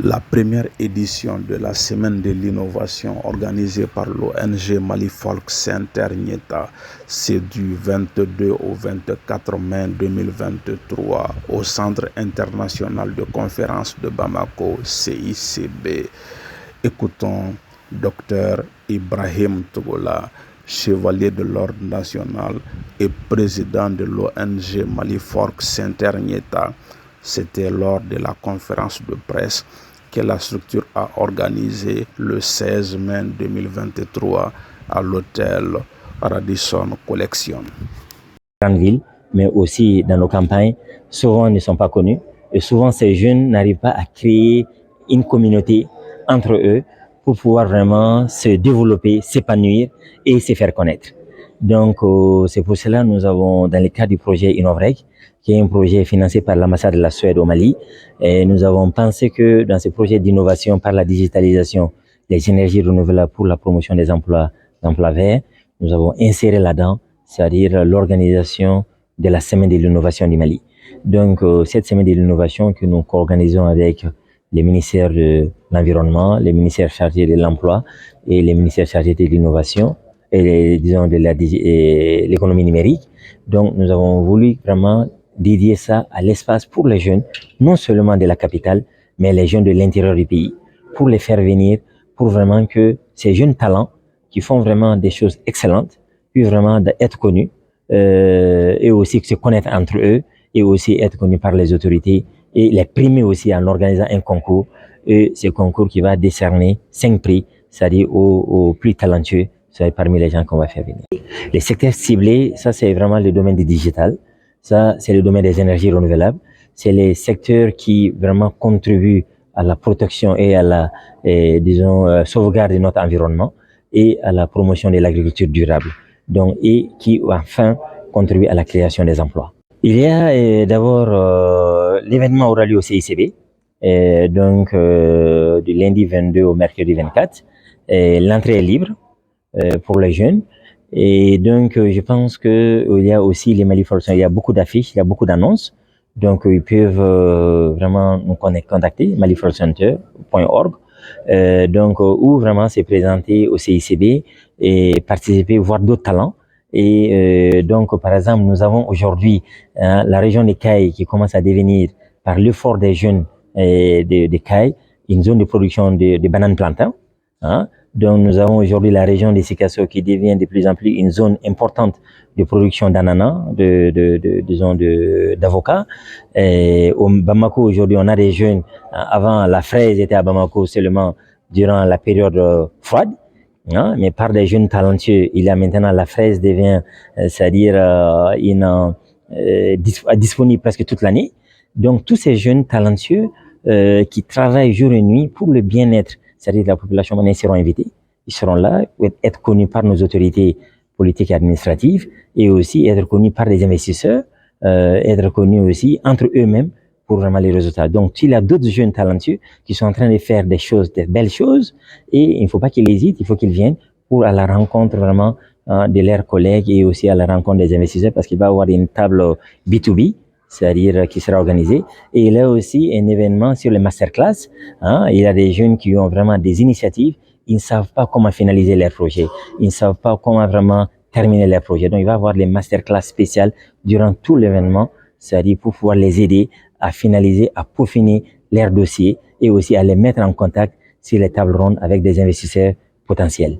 La première édition de la Semaine de l'innovation organisée par l'ONG Mali Folk Center Nieta, c'est du 22 au 24 mai 2023 au Centre international de conférence de Bamako, CICB. Écoutons Dr Ibrahim Togola, chevalier de l'Ordre national et président de l'ONG Mali Folk Center Nieta. C'était lors de la conférence de presse que la structure a organisée le 16 mai 2023 à l'hôtel Radisson Collection. Grandes villes, mais aussi dans nos campagnes, souvent ne sont pas connus. Et souvent, ces jeunes n'arrivent pas à créer une communauté entre eux pour pouvoir vraiment se développer, s'épanouir et se faire connaître. Donc, c'est pour cela que nous avons, dans le cadre du projet Innovrec, qui est un projet financé par l'ambassade de la Suède au Mali, et nous avons pensé que dans ce projet d'innovation par la digitalisation des énergies renouvelables pour la promotion des emplois verts, nous avons inséré là-dedans, c'est-à-dire l'organisation de la Semaine de l'innovation du Mali. Donc, cette Semaine de l'innovation que nous co-organisons avec les ministères de l'Environnement, les ministères chargés de l'Emploi et les ministères chargés de l'innovation et disons de l'économie numérique. Donc, nous avons voulu vraiment dédier ça à l'espace pour les jeunes, non seulement de la capitale, mais les jeunes de l'intérieur du pays, pour les faire venir, pour vraiment que ces jeunes talents qui font vraiment des choses excellentes puissent vraiment être connus et aussi se connaître entre eux et aussi être connus par les autorités et les primer aussi en organisant un concours. Et ce concours qui va décerner 5 prix, c'est-à-dire aux plus talentueux, c'est parmi les gens qu'on va faire venir. Les secteurs ciblés, ça c'est vraiment le domaine du digital, ça c'est le domaine des énergies renouvelables, c'est les secteurs qui vraiment contribuent à la protection et à la, sauvegarde de notre environnement et à la promotion de l'agriculture durable. Donc, et qui enfin contribuent à la création des emplois. Il y a d'abord l'événement aura lieu au CICB, donc du lundi 22 au mercredi 24. L'entrée est libre pour les jeunes. Et donc, je pense qu'il y a aussi les Mali Folk Center, il y a beaucoup d'affiches, il y a beaucoup d'annonces. Donc, ils peuvent vraiment nous contacter, malifolkcenter.org. Donc, où vraiment c'est présenté au CICB et participer, voir d'autres talents. Et donc, par exemple, nous avons aujourd'hui la région des Cailles qui commence à devenir, par l'effort des jeunes des Cailles, une zone de production de bananes plantains. Hein. Donc, nous avons aujourd'hui la région des Sikasso qui devient de plus en plus une zone importante de production d'ananas, d'avocats. Au Bamako, aujourd'hui, on a des jeunes. Avant, la fraise était à Bamako seulement durant la période froide. Hein, mais par des jeunes talentueux, il y a maintenant la fraise devient, c'est-à-dire disponible presque toute l'année. Donc, tous ces jeunes talentueux qui travaillent jour et nuit pour le bien-être, c'est-à-dire de la population, ils seront invités. Ils seront là, être connus par nos autorités politiques et administratives et aussi être connus par les investisseurs, être connus aussi entre eux-mêmes pour vraiment les résultats. Donc, il y a d'autres jeunes talentueux qui sont en train de faire des choses, des belles choses, et il ne faut pas qu'ils hésitent, il faut qu'ils viennent pour à la rencontre vraiment de leurs collègues et aussi à la rencontre des investisseurs parce qu'il va y avoir une table B2B, c'est-à-dire qui sera organisée. Et il y a aussi un événement sur les masterclass. Hein, il y a des jeunes qui ont vraiment des initiatives, ils ne savent pas comment finaliser leurs projets, ils ne savent pas comment vraiment terminer leurs projets. Donc, il va y avoir les masterclass spéciales durant tout l'événement, c'est-à-dire pour pouvoir les aider à finaliser, à peaufiner leurs dossiers et aussi à les mettre en contact sur les tables rondes avec des investisseurs potentiels.